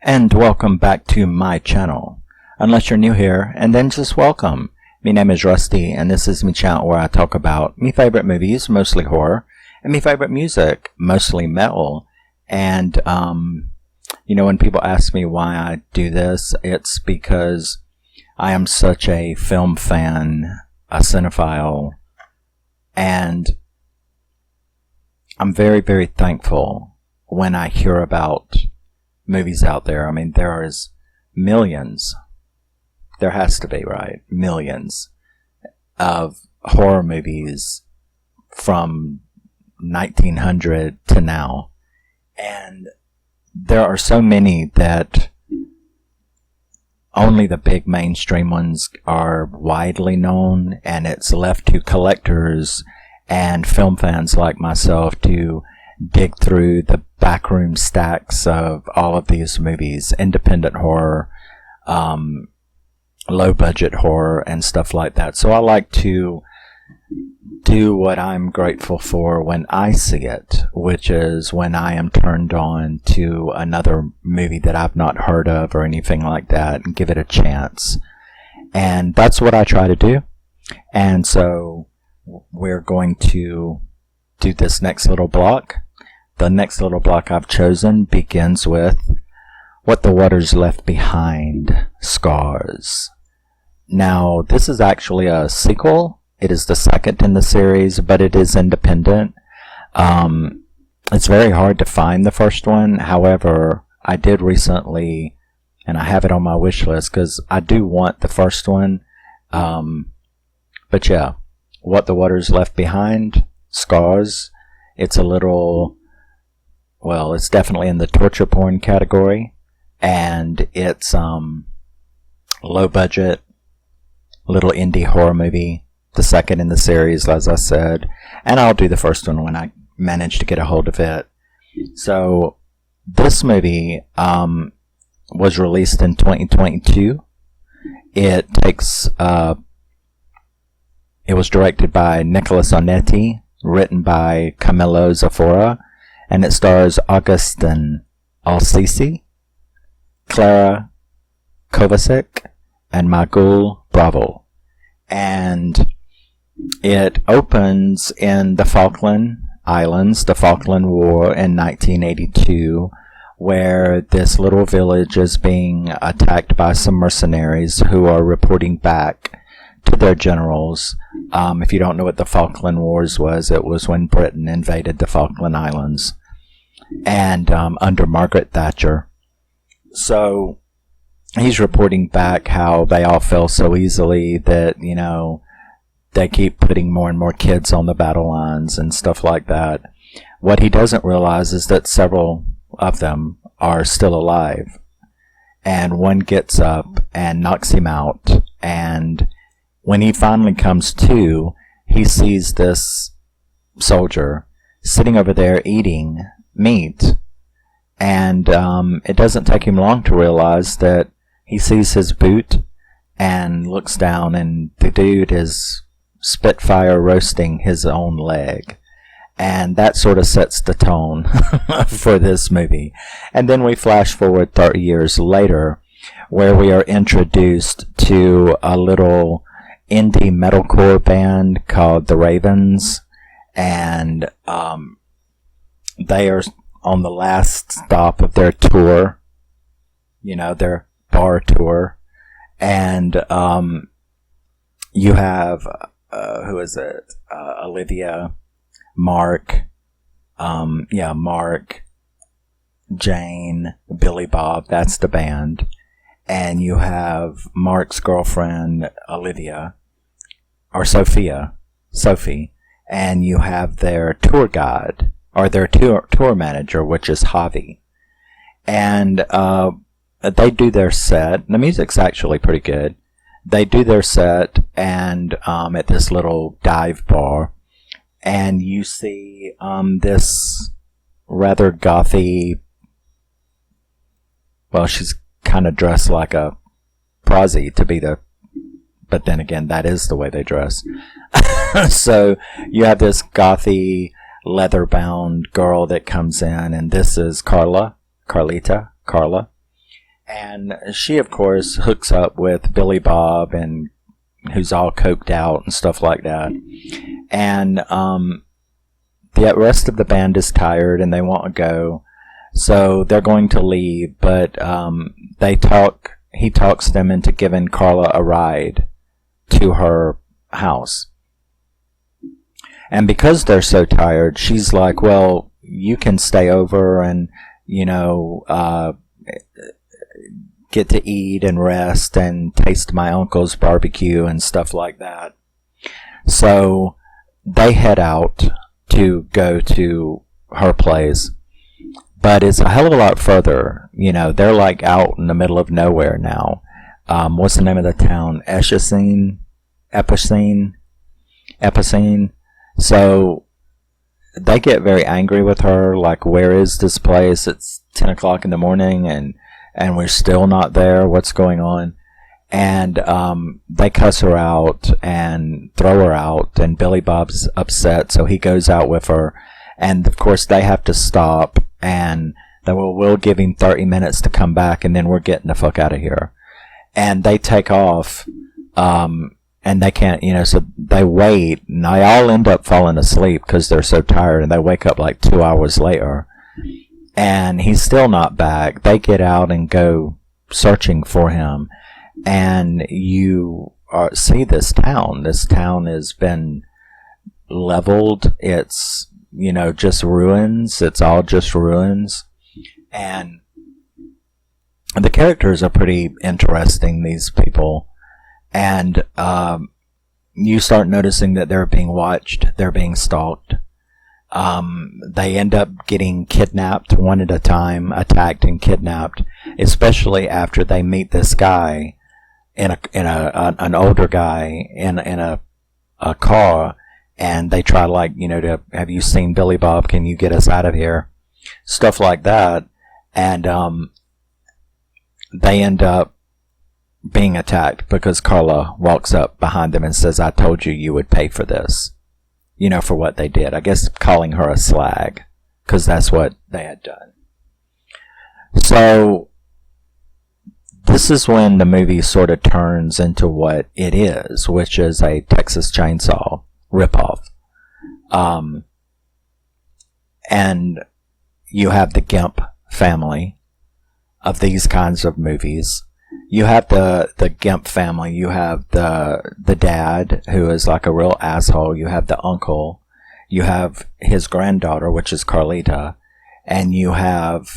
And welcome back to my channel. Unless you're new here, and then just welcome. My name is Rusty, and this is my channel where I talk about my favorite movies, mostly horror, and my favorite music, mostly metal. And, when people ask me why I do this, it's because I am such a film fan, a cinephile, and I'm very, very thankful when I hear about movies out there. I mean, there is millions. There has to be, right? Millions of horror movies from 1900 to now. And there are so many that only the big mainstream ones are widely known, and it's left to collectors and film fans like myself to dig through the backroom stacks of all of these movies, independent horror, low budget horror, and stuff like that. So I like to do what I'm grateful for when I see it, which is when I am turned on to another movie that I've not heard of or anything like that, and give it a chance. And that's what I try to do. And so we're going to do this next little block. The next little block I've chosen begins with What the Waters Left Behind, Scars. Now, this is actually a sequel. It is the second in the series, but it is independent. It's very hard to find the first one. However, I did recently, and I have it on my wish list because I do want the first one. But yeah, What the Waters Left Behind, Scars. It's a little... Well, it's definitely in the torture porn category, and it's low budget, little indie horror movie, the second in the series, as I said, and I'll do the first one when I manage to get a hold of it. So, this movie was released in 2022. It was directed by Nicolás Onetti, written by Camilo Zaffora, and it stars Agustín Olcese, Clara Kovacic, and Magui Bravo. And it opens in the Falkland Islands, the Falkland War in 1982, where this little village is being attacked by some mercenaries who are reporting back to their generals. If you don't know what the Falkland Wars was, it was when Britain invaded the Falkland Islands, and under Margaret Thatcher. So he's reporting back how they all fell so easily that, they keep putting more and more kids on the battle lines and stuff like that. What he doesn't realize is that several of them are still alive, and one gets up and knocks him out, and when he finally comes to, he sees this soldier sitting over there eating meat, and it doesn't take him long to realize that he sees his boot and looks down, and the dude is spitfire roasting his own leg. And that sort of sets the tone for this movie. And then we flash forward 30 years later, where we are introduced to a little indie metalcore band called the Ravens, and they are on the last stop of their tour, their bar tour, and you have who is it? Olivia, Mark, Mark, Jane, Billy Bob. That's the band, and you have Mark's girlfriend Olivia, or Sophie, and you have their tour guide, or their tour manager, which is Javi. And they do their set. The music's actually pretty good. They do their set, and at this little dive bar, and you see this rather gothy, well, she's kind of dressed like a prosy to be but then again, that is the way they dress. So you have this gothy, leather-bound girl that comes in, and this is Carla, And she, of course, hooks up with Billy Bob, and who's all coked out and stuff like that. And the rest of the band is tired and they want to go, so they're going to leave. But he talks them into giving Carla a ride to her house. And because they're so tired, she's like, well, you can stay over and, get to eat and rest and taste my uncle's barbecue and stuff like that. So they head out to go to her place. But it's a hell of a lot further. They're like out in the middle of nowhere now. What's the name of the town? Epicene. So they get very angry with her, like, where is this place? It's 10 o'clock in the morning and we're still not there. What's going on? And they cuss her out and throw her out, and Billy Bob's upset, so he goes out with her. And of course they have to stop, and then we'll give him 30 minutes to come back, and then we're getting the fuck out of here. And they take off, and they can't, so they wait, and they all end up falling asleep because they're so tired, and they wake up like 2 hours later, and he's still not back. They get out and go searching for him, and you see this town. This town has been leveled. It's, just ruins. It's all just ruins. And the characters are pretty interesting, these people. And you start noticing that they're being watched, they're being stalked. They end up getting kidnapped one at a time, attacked and kidnapped, especially after they meet this guy an older guy in a car, and they try to have you seen Billy Bob? Can you get us out of here? Stuff like that. And they end up being attacked because Carla walks up behind them and says, I told you would pay for this. For what they did. I guess calling her a slag, because that's what they had done. So this is when the movie sort of turns into what it is, which is a Texas Chainsaw ripoff. And you have the Gimp family of these kinds of movies. You have the Gimp family. You have the dad, who is like a real asshole. You have the uncle. You have his granddaughter, which is Carlita. And you have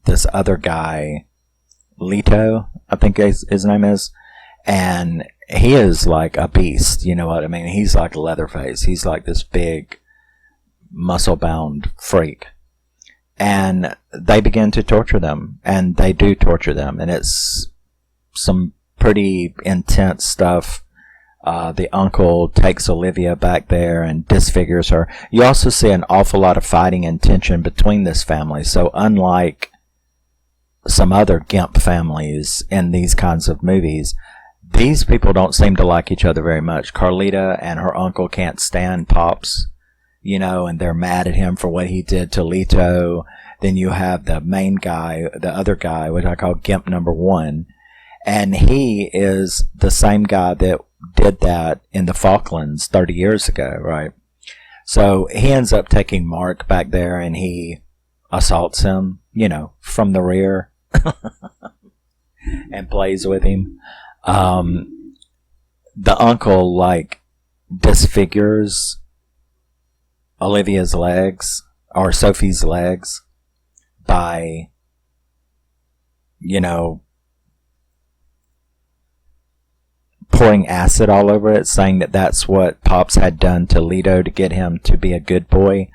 this other guy, Lito, I think his name is. And he is like a beast, you know what I mean? He's like Leatherface. He's like this big, muscle-bound freak. And they begin to torture them, and they do torture them, and it's some pretty intense stuff. The uncle takes Olivia back there and disfigures her. You also see an awful lot of fighting and tension between this family, so unlike some other Gimp families in these kinds of movies, these people don't seem to like each other very much. Carlita and her uncle can't stand Pops, and they're mad at him for what he did to Lito. Then you have the main guy, the other guy, which I call Gimp number 1. And he is the same guy that did that in the Falklands 30 years ago, right? So he ends up taking Mark back there, and he assaults him, from the rear and plays with him. The uncle, disfigures Olivia's legs, or Sophie's legs, by, pouring acid all over it, saying that that's what Pops had done to Lito to get him to be a good boy.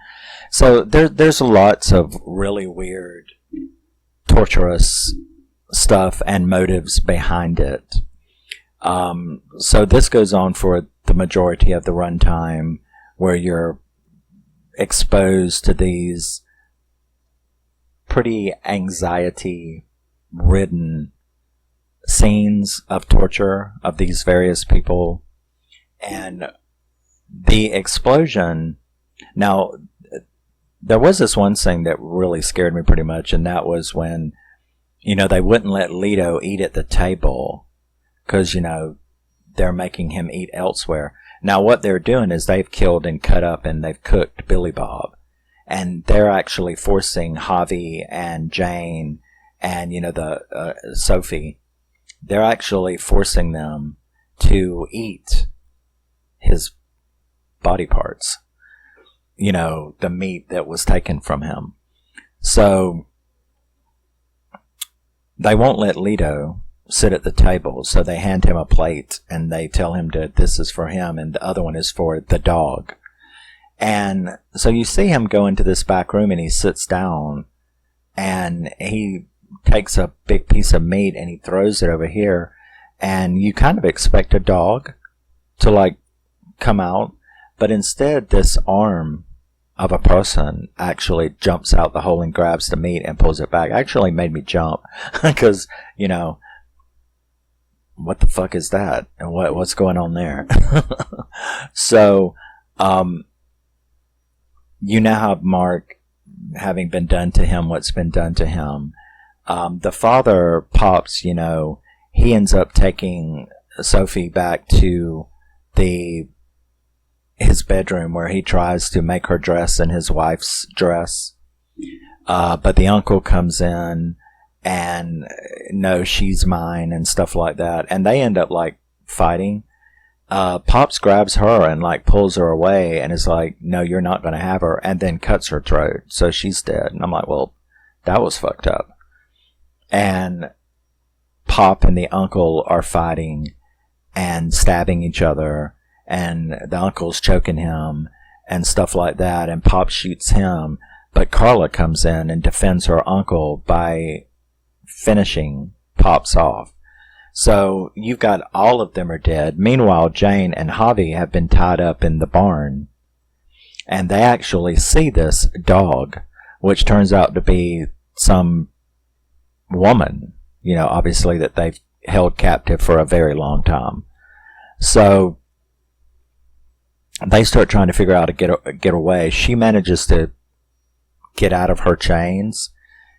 So there's lots of really weird, torturous stuff and motives behind it. So this goes on for the majority of the runtime, where you're exposed to these pretty anxiety-ridden scenes of torture of these various people. And the explosion... Now, there was this one thing that really scared me pretty much, and that was when they wouldn't let Leto eat at the table because, they're making him eat elsewhere. Now, what they're doing is they've killed and cut up and they've cooked Billy Bob. And they're actually forcing Javi and Jane and, Sophie. They're actually forcing them to eat his body parts. The meat that was taken from him. So, they won't let Leto sit at the table, so they hand him a plate and they tell him this is for him and the other one is for the dog. And so you see him go into this back room and he sits down and he takes a big piece of meat and he throws it over here, and you kind of expect a dog to come out, but instead this arm of a person actually jumps out the hole and grabs the meat and pulls it back. Actually made me jump because, what the fuck is that? And what's going on there? So, you now have Mark having been done to him what's been done to him. The father, Pops, he ends up taking Sophie back to his bedroom where he tries to make her dress in his wife's dress. But the uncle comes in and no, she's mine and stuff like that. And they end up fighting. Pops grabs her and pulls her away and is like, no, you're not going to have her, and then cuts her throat. So she's dead. And I'm like, well, that was fucked up. And Pop and the uncle are fighting and stabbing each other, and the uncle's choking him and stuff like that, and Pop shoots him. But Carla comes in and defends her uncle by finishing Pops off. So you've got all of them are dead. Meanwhile, Jane and Javi have been tied up in the barn, and they actually see this dog, which turns out to be some woman, obviously that they've held captive for a very long time. So they start trying to figure out how to get away. She manages to get out of her chains.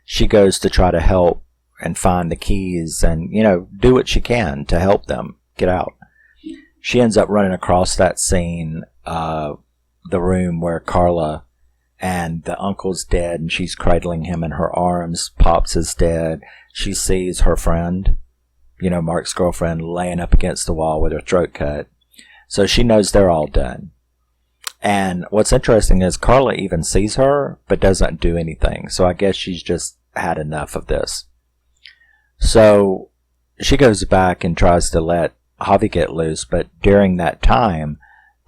She goes to try to help and find the keys and, do what she can to help them get out. She ends up running across that scene, the room where Carla and the uncle's dead and she's cradling him in her arms. Pops is dead. She sees her friend, Mark's girlfriend, laying up against the wall with her throat cut. So she knows they're all done. And what's interesting is Carla even sees her but doesn't do anything. So I guess she's just had enough of this. So she goes back and tries to let Javi get loose, but during that time,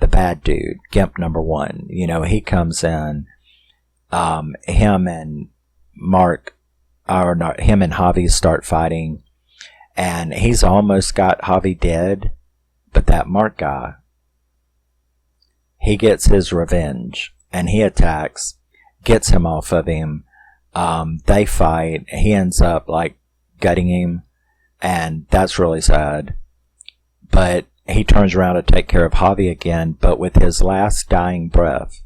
the bad dude, Gimp number 1, he comes in. Him and Javi start fighting, and he's almost got Javi dead, but that Mark guy, he gets his revenge, and he attacks, gets him off of him. They fight. He ends up gutting him, and that's really sad. But he turns around to take care of Javi again, but with his last dying breath,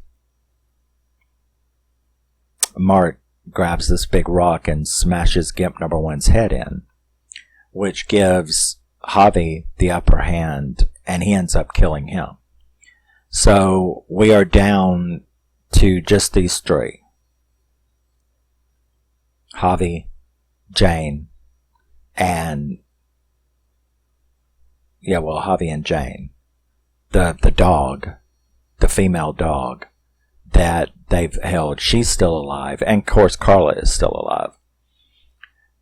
Mark grabs this big rock and smashes Gimp number 1's head in, which gives Javi the upper hand, and he ends up killing him. So we are down to just these three. Javi, Jane, and Javi and Jane. The dog, the female dog that they've held, she's still alive, and of course Carla is still alive.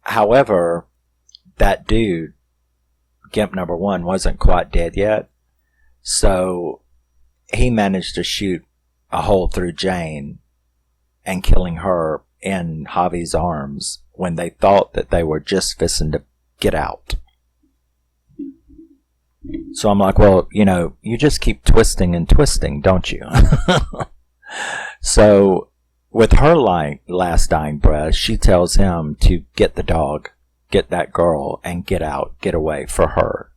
However, that dude, Gimp number 1, wasn't quite dead yet, so he managed to shoot a hole through Jane and killing her in Javi's arms when they thought that they were just fixing to get out. So I'm like, well, you just keep twisting and twisting, don't you? So with her last dying breath, she tells him to get the dog, get that girl, and get out, get away for her.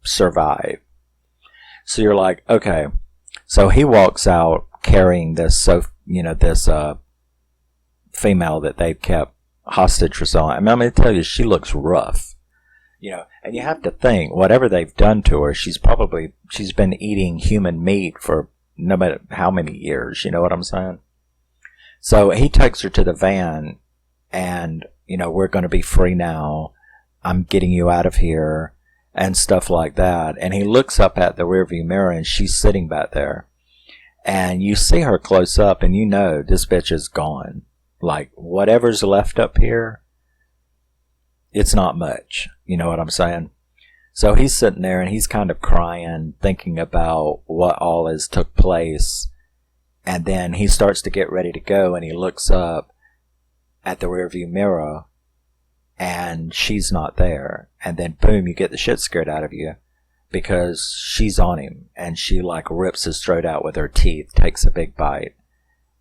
Survive. So you're like, okay. So he walks out carrying this, female that they've kept hostage for so long. I mean, I'm going to tell you, she looks rough. You know, and you have to think, whatever they've done to her, she's been eating human meat for no matter how many years. You know what I'm saying? So he takes her to the van, and, you know, we're going to be free now. I'm getting you out of here, and stuff like that. And he looks up at the rearview mirror, and she's sitting back there. And you see her close up, and you know this bitch is gone. Like, whatever's left up here, it's not much. You know what I'm saying? So he's sitting there, and he's kind of crying, thinking about what all has took place. And then he starts to get ready to go, and he looks up at the rearview mirror, and she's not there. And then, boom, you get the shit scared out of you, because she's on him, and she, like, rips his throat out with her teeth, takes a big bite,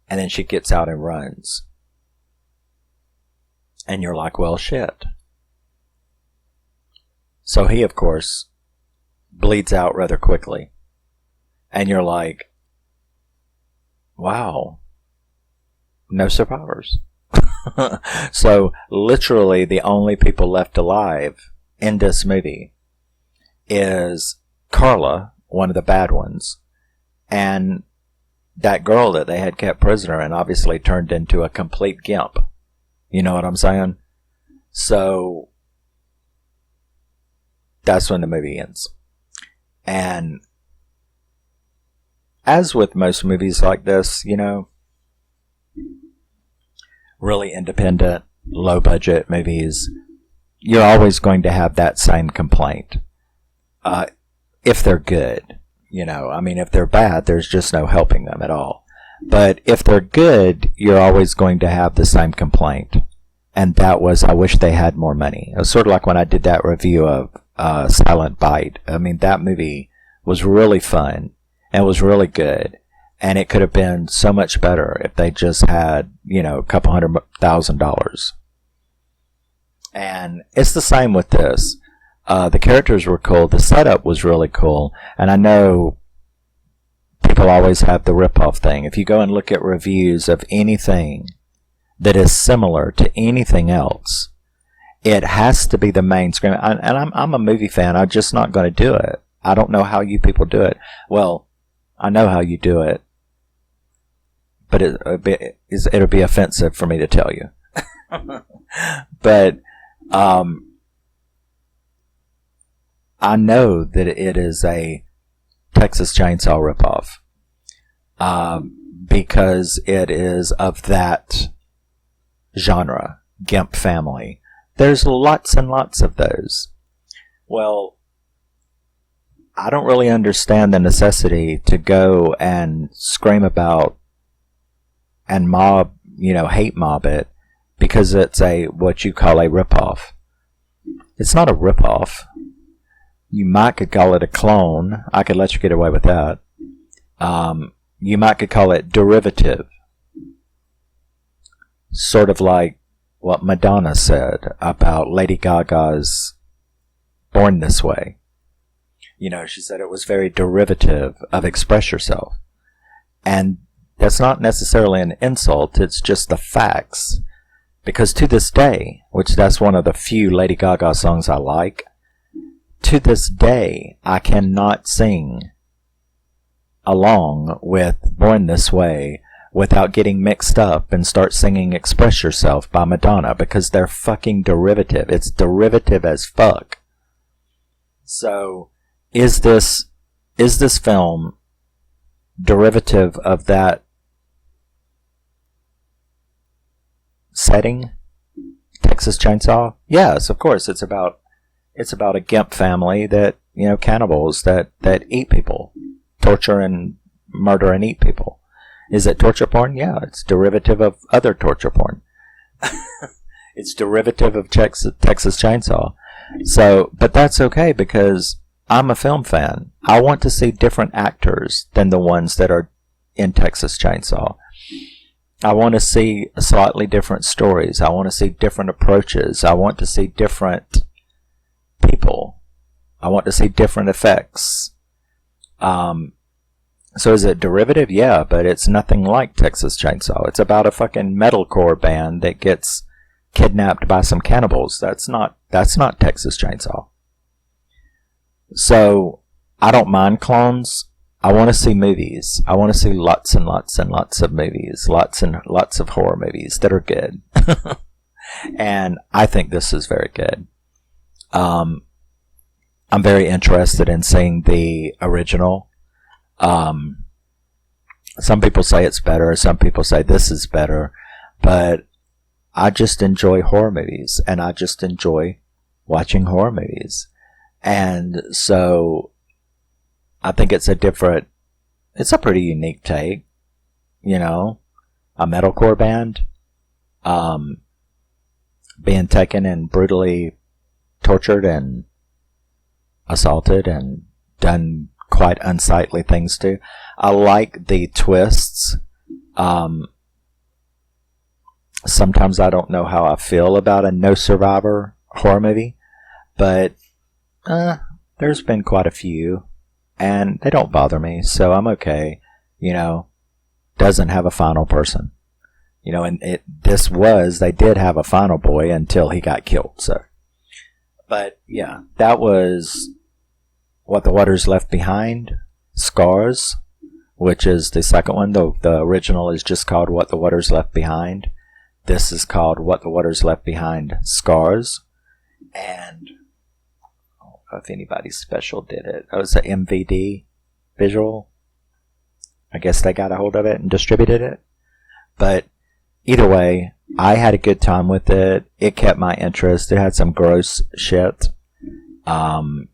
and then she gets out and runs. And you're like, well, shit. So he, of course, bleeds out rather quickly. And you're like, wow, no survivors. So, literally, the only people left alive in this movie is Carla, one of the bad ones, and that girl that they had kept prisoner and obviously turned into a complete gimp. You know what I'm saying? So, that's when the movie ends. And as with most movies like this, you know, really independent, low budget movies, you're always going to have that same complaint. If they're good, you know, I mean, if they're bad, there's just no helping them at all. But if they're good, you're always going to have the same complaint. And that was, I wish they had more money. It was sort of like when I did that review of Silent Bite. I mean, that movie was really fun and was really good. And it could have been so much better if they just had, you know, a couple $100,000. And it's the same with this. The characters were cool. The setup was really cool. And I know people always have the rip-off thing. If you go and look at reviews of anything that is similar to anything else, it has to be the mainstream. And I'm a movie fan. I'm just not going to do it. I don't know how you people do it. Well, I know how you do it, but it'll be offensive for me to tell you. But I know that it is a Texas Chainsaw ripoff because it is of that genre, Gimp family. There's lots and lots of those. Well, I don't really understand the necessity to go and scream about and mob, you know, hate mob it because it's what you call a ripoff. It's not a ripoff. You might could call it a clone. I could let you get away with that. You might could call it derivative. Sort of like what Madonna said about Lady Gaga's Born This Way. You know, she said it was very derivative of Express Yourself. And that's not necessarily an insult, it's just the facts. Because to this day, which that's one of the few Lady Gaga songs I like, to this day, I cannot sing along with Born This Way without getting mixed up and start singing Express Yourself by Madonna because they're fucking derivative. It's derivative as fuck. So, is this film derivative of that setting? Texas Chainsaw? Yes, of course. It's about a Gimp family that, you know, cannibals that eat people, torture and murder and eat people. Is it torture porn? Yeah, it's derivative of other torture porn. It's derivative of Texas Chainsaw. So, but that's okay because I'm a film fan. I want to see different actors than the ones that are in Texas Chainsaw. I want to see slightly different stories. I want to see different approaches. I want to see different people. I want to see different effects. So is it derivative? Yeah, but it's nothing like Texas Chainsaw. It's about a fucking metalcore band that gets kidnapped by some cannibals. That's not Texas Chainsaw. So I don't mind clones. I want to see movies. I want to see lots and lots and lots of movies, lots and lots of horror movies that are good. And I think this is very good. I'm very interested in seeing the original. Some people say it's better. Some people say this is better. But I just enjoy horror movies, and I just enjoy watching horror movies. And so I think it's a pretty unique take, you know, a metalcore band, being taken and brutally tortured and assaulted and done quite unsightly things to. I like the twists. Sometimes I don't know how I feel about a no survivor horror movie, but there's been quite a few, and they don't bother me, so I'm okay. You know, doesn't have a final person. You know, and they did have a final boy until he got killed, so. But, yeah, that was What the Waters Left Behind, Scars, which is the second one. The original is just called What the Waters Left Behind. This is called What the Waters Left Behind, Scars. And I don't know if anybody special did it. It was an MVD visual. I guess they got a hold of it and distributed it. But either way, I had a good time with it. It kept my interest. It had some gross shit. But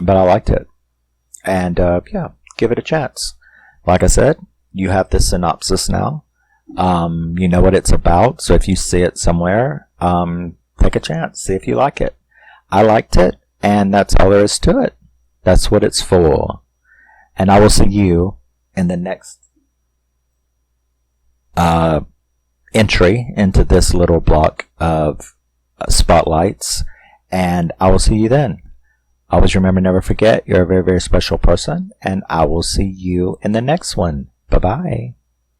I liked it. And, yeah, give it a chance. Like I said, you have the synopsis now. You know what it's about. So if you see it somewhere, take a chance. See if you like it. I liked it. And that's all there is to it. That's what it's for. And I will see you in the next entry into this little block of spotlights. And I will see you then. Always remember, never forget, you're a very, very special person. And I will see you in the next one. Bye-bye.